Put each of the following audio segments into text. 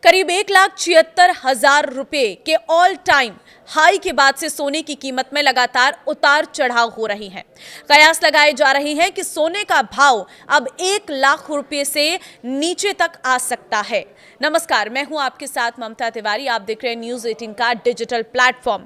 करीब 1,76,000 रुपए के ऑल टाइम हाई के बाद से सोने की कीमत में लगातार उतार चढ़ाव हो रही है। कयास लगाए जा रहे हैं कि सोने का भाव अब 1 लाख रुपए से नीचे तक आ सकता है। नमस्कार, मैं हूं आपके साथ ममता तिवारी। आप देख रहे हैं न्यूज़ 18 का डिजिटल प्लेटफॉर्म।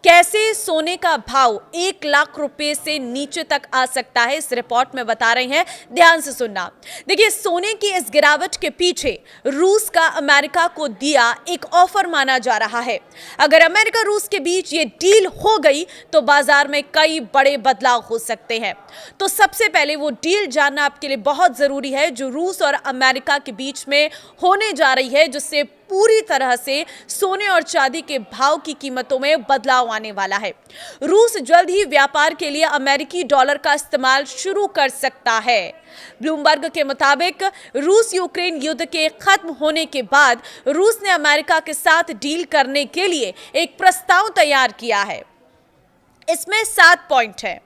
कैसे सोने का भाव 1 लाख रुपए से नीचे तक आ सकता है, इस रिपोर्ट में बता रहे हैं, ध्यान से सुनना। देखिए, सोने की इस गिरावट के पीछे रूस का अमेरिका को दिया एक ऑफर माना जा रहा है। अगर अमेरिका रूस के बीच ये डील हो गई तो बाजार में कई बड़े बदलाव हो सकते हैं। तो सबसे पहले वो डील जानना आपके लिए बहुत जरूरी है जो रूस और अमेरिका के बीच में होने जा रही है, जिससे पूरी तरह से सोने और चांदी के भाव की कीमतों में बदलाव आने वाला है। रूस जल्द ही व्यापार के लिए अमेरिकी डॉलर का इस्तेमाल शुरू कर सकता है। ब्लूमबर्ग के मुताबिक रूस यूक्रेन युद्ध के खत्म होने के बाद रूस ने अमेरिका के साथ डील करने के लिए एक प्रस्ताव तैयार किया है। इसमें 7 पॉइंट हैं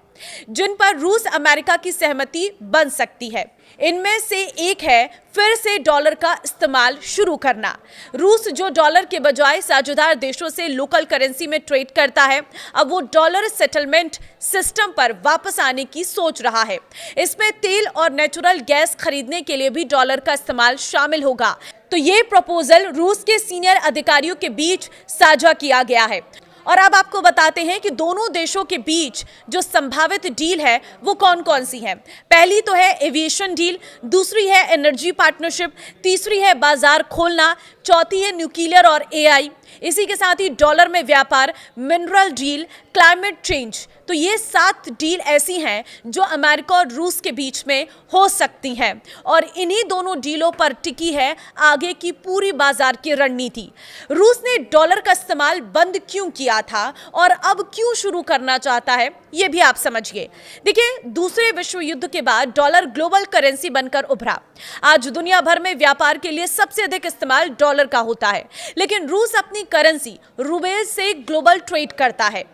जिन पर रूस अमेरिका की सहमति बन सकती है। इनमें से एक है फिर से डॉलर का इस्तेमाल शुरू करना। रूस जो डॉलर के बजाय साझेदार देशों से लोकल करेंसी में ट्रेड करता है, अब वो डॉलर सेटलमेंट सिस्टम पर वापस आने की सोच रहा है। इसमें तेल और नेचुरल गैस खरीदने के लिए भी डॉलर का इस्तेमाल शामिल होगा। तो ये प्रपोजल रूस के सीनियर अधिकारियों के बीच साझा किया गया है। और अब आपको बताते हैं कि दोनों देशों के बीच जो संभावित डील है वो कौन कौन सी है। पहली तो है एविएशन डील, दूसरी है एनर्जी पार्टनरशिप, तीसरी है बाजार खोलना, चौथी है न्यूक्लियर और एआई। इसी के साथ ही डॉलर में व्यापार, मिनरल डील, क्लाइमेट चेंज। तो ये 7 डील ऐसी हैं जो अमेरिका और रूस के बीच में हो सकती हैं और इन्हीं दोनों डीलों पर टिकी है आगे की पूरी बाजार की रणनीति। रूस ने डॉलर का इस्तेमाल बंद क्यों किया था और अब क्यों शुरू करना चाहता है, ये भी आप समझिए। देखिए, दूसरे विश्व युद्ध के बाद डॉलर ग्लोबल करेंसी बनकर उभरा। आज दुनिया भर में व्यापार के लिए सबसे अधिक इस्तेमाल डॉलर का होता है, लेकिन रूस अपनी करेंसी रूबेल से ग्लोबल ट्रेड करता है।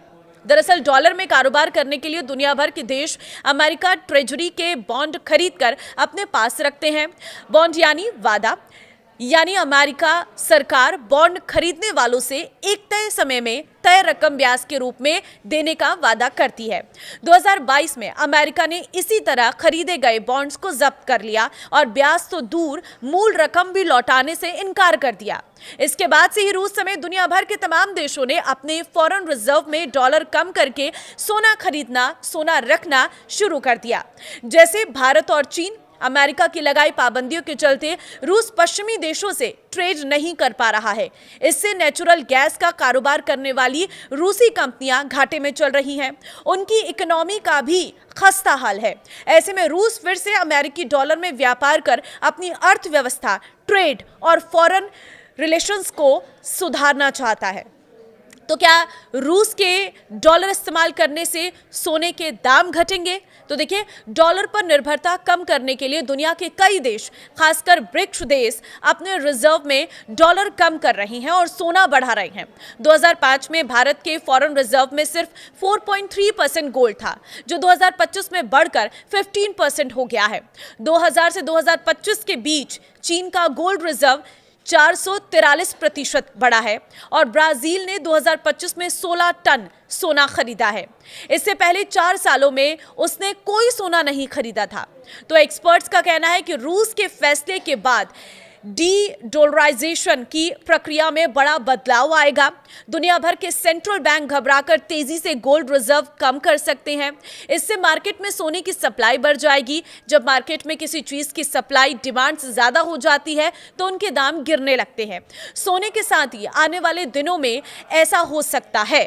दरअसल डॉलर में कारोबार करने के लिए दुनिया भर के देश अमेरिका ट्रेजरी के बॉन्ड खरीदकर अपने पास रखते हैं। बॉन्ड यानी वादा, यानी अमेरिका सरकार बॉन्ड खरीदने वालों से एक तय समय में तय रकम ब्याज के रूप में देने का वादा करती है। 2022 में अमेरिका ने इसी तरह खरीदे गए बॉन्ड्स को जब्त कर लिया और ब्याज तो दूर, मूल रकम भी लौटाने से इनकार कर दिया। इसके बाद से ही रूस समेत दुनिया भर के तमाम देशों ने अपने फॉरेन रिजर्व में डॉलर कम करके सोना खरीदना, सोना रखना शुरू कर दिया। जैसे भारत और चीन, अमेरिका की लगाई पाबंदियों के चलते रूस पश्चिमी देशों से ट्रेड नहीं कर पा रहा है। इससे नेचुरल गैस का कारोबार करने वाली रूसी कंपनियां घाटे में चल रही हैं। उनकी इकोनॉमी का भी खस्ता हाल है। ऐसे में रूस फिर से अमेरिकी डॉलर में व्यापार कर अपनी अर्थव्यवस्था, ट्रेड और फॉरेन रिलेशंस को सुधारना चाहता है। तो क्या रूस के डॉलर इस्तेमाल करने से सोने के दाम घटेंगे? तो देखिए, डॉलर पर निर्भरता कम करने के लिए दुनिया के कई देश, खासकर ब्रिक्स देश, अपने रिजर्व में डॉलर कम कर रहे हैं और सोना बढ़ा रहे हैं। 2005 में भारत के फॉरेन रिजर्व में सिर्फ 4.3% गोल्ड था, जो 2025 में बढ़कर 15% हो गया है। 2000 से 2025 के बीच चीन का गोल्ड रिजर्व 443% बढ़ा है और ब्राजील ने 2025 में 16 टन सोना खरीदा है। इससे पहले 4 सालों में उसने कोई सोना नहीं खरीदा था। तो एक्सपर्ट्स का कहना है कि रूस के फैसले के बाद डी-डॉलराइजेशन की प्रक्रिया में बड़ा बदलाव आएगा। दुनिया भर के सेंट्रल बैंक घबराकर तेजी से गोल्ड रिजर्व कम कर सकते हैं। इससे मार्केट में सोने की सप्लाई बढ़ जाएगी। जब मार्केट में किसी चीज की सप्लाई डिमांड से ज्यादा हो जाती है तो उनके दाम गिरने लगते हैं। सोने के साथ ही आने वाले दिनों में ऐसा हो सकता है।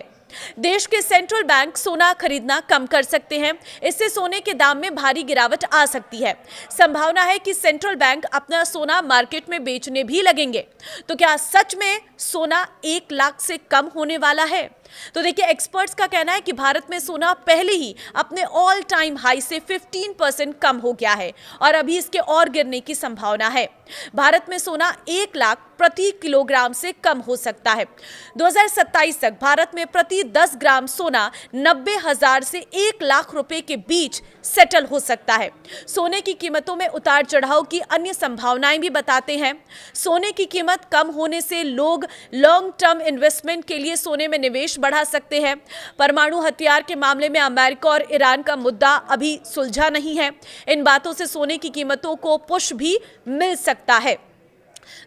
देश के सेंट्रल बैंक सोना खरीदना कम कर सकते हैं। इससे सोने के दाम में भारी गिरावट आ सकती है। संभावना है कि सेंट्रल बैंक अपना सोना मार्केट में बेचने भी लगेंगे। तो क्या सच में सोना 1 लाख से कम होने वाला है? तो देखिए, एक्सपर्ट्स का कहना है कि भारत में सोना पहले ही अपने ऑल टाइम हाई से 15% कम हो गया है और अभी इसके और गिरने की संभावना है। भारत में सोना 1 लाख प्रति किलोग्राम से कम हो सकता है। 2027 तक भारत में प्रति 10 ग्राम सोना 90,000 से 1 लाख रुपए के बीच सेटल हो सकता है। सोने की कीमतों में उतार चढ़ाव की अन्य संभावनाएं भी बताते हैं। सोने की कीमत कम होने से लोग लॉन्ग टर्म इन्वेस्टमेंट के लिए सोने में निवेश बढ़ा सकते हैं। परमाणु हथियार के मामले में अमेरिका और ईरान का मुद्दा अभी सुलझा नहीं है। इन बातों से सोने की कीमतों को पुश भी मिल सकता है।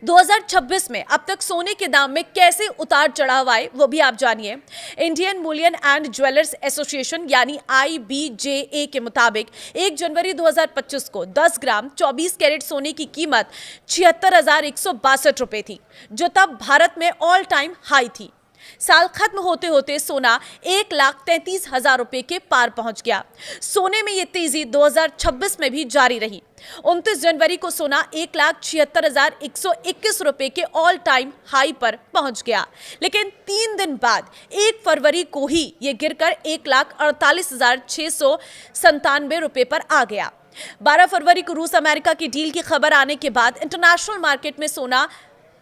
2026 में अब तक सोने के दाम में कैसे उतार चढ़ाव आए वो भी आप जानिए। Indian Boolean and jewellers association यानी IBJA के मुताबिक 1 जनवरी 2025 को 10 ग्राम 24 कैरेट सोने की कीमत 76,162 रुपए थी, जो तब भारत में ऑल टाइम हाई थी। साल खत्म होते होते सोना 1,33,000 रुपए के पार पहुंच गया। सोने में ये तेजी 2026 में भी जारी रही। 29 जनवरी को सोना 1,76,121 रुपए के ऑल टाइम हाई पर पहुंच गया, लेकिन 3 दिन बाद 1 फरवरी को ही ये गिरकर 1,48,697 रुपए पर आ गया। 12 फरवरी को रूस अमेरिका की डील की खबर आने के बाद इंटरनेशनल मार्केट में सोना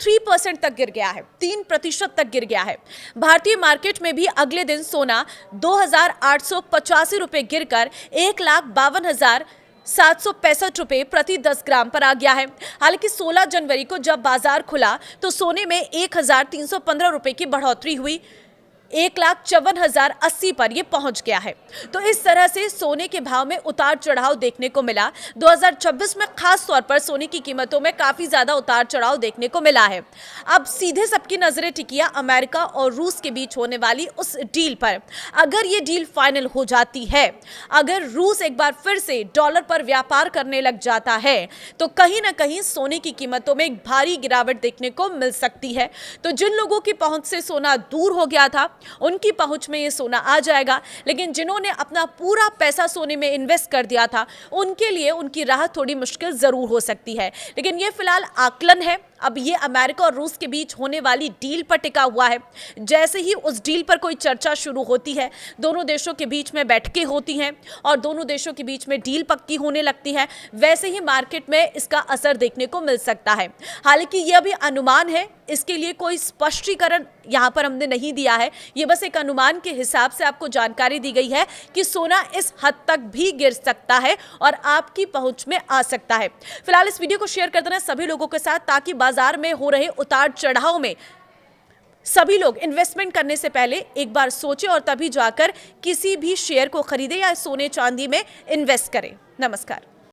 3% तक गिर गया है, 3% तक गिर गया है। भारतीय मार्केट में भी अगले दिन सोना 2,885 रुपए गिरकर 1,52,765 रुपए प्रति 10 ग्राम पर आ गया है। हालांकि 16 जनवरी को जब बाजार खुला तो सोने में 1,315 रुपए की बढ़ोतरी हुई, 1,54,080 पर यह पहुंच गया है। तो इस तरह से सोने के भाव में उतार चढ़ाव देखने को मिला। 2026 में खास तौर पर सोने की कीमतों में काफी ज्यादा उतार चढ़ाव देखने को मिला है। अब सीधे सबकी नजरें टिकिया अमेरिका और रूस के बीच होने वाली उस डील पर। अगर ये डील फाइनल हो जाती है, अगर रूस एक बार फिर से डॉलर पर व्यापार करने लग जाता है, तो कहीं ना कहीं सोने की कीमतों में एक भारी गिरावट देखने को मिल सकती है। तो जिन लोगों की पहुंच से सोना दूर हो गया था, उनकी पहुंच में ये सोना आ जाएगा, लेकिन जिन्होंने अपना पूरा पैसा सोने में इन्वेस्ट कर दिया था, उनके लिए उनकी राह थोड़ी मुश्किल जरूर हो सकती है। लेकिन ये फिलहाल आकलन है। अब ये अमेरिका और रूस के बीच होने वाली डील पर टिका हुआ है। जैसे ही उस डील पर कोई चर्चा शुरू होती है, दोनों देशों के बीच में बैठकें होती हैं और दोनों देशों के बीच में डील पक्की होने लगती है, वैसे ही मार्केट में इसका असर देखने को मिल सकता है। हालांकि यह भी अनुमान है, इसके लिए कोई स्पष्टीकरण यहाँ पर हमने नहीं दिया है। ये बस एक अनुमान के हिसाब से आपको जानकारी दी गई है कि सोना इस हद तक भी गिर सकता है और आपकी पहुंच में आ सकता है। फिलहाल इस वीडियो को शेयर कर देना सभी लोगों के साथ, ताकि बाजार में हो रहे उतार चढ़ाव में सभी लोग इन्वेस्टमेंट करने से पहले एक बार सोचें और तभी जाकर किसी भी शेयर को खरीदें या सोने चांदी में इन्वेस्ट करें। नमस्कार।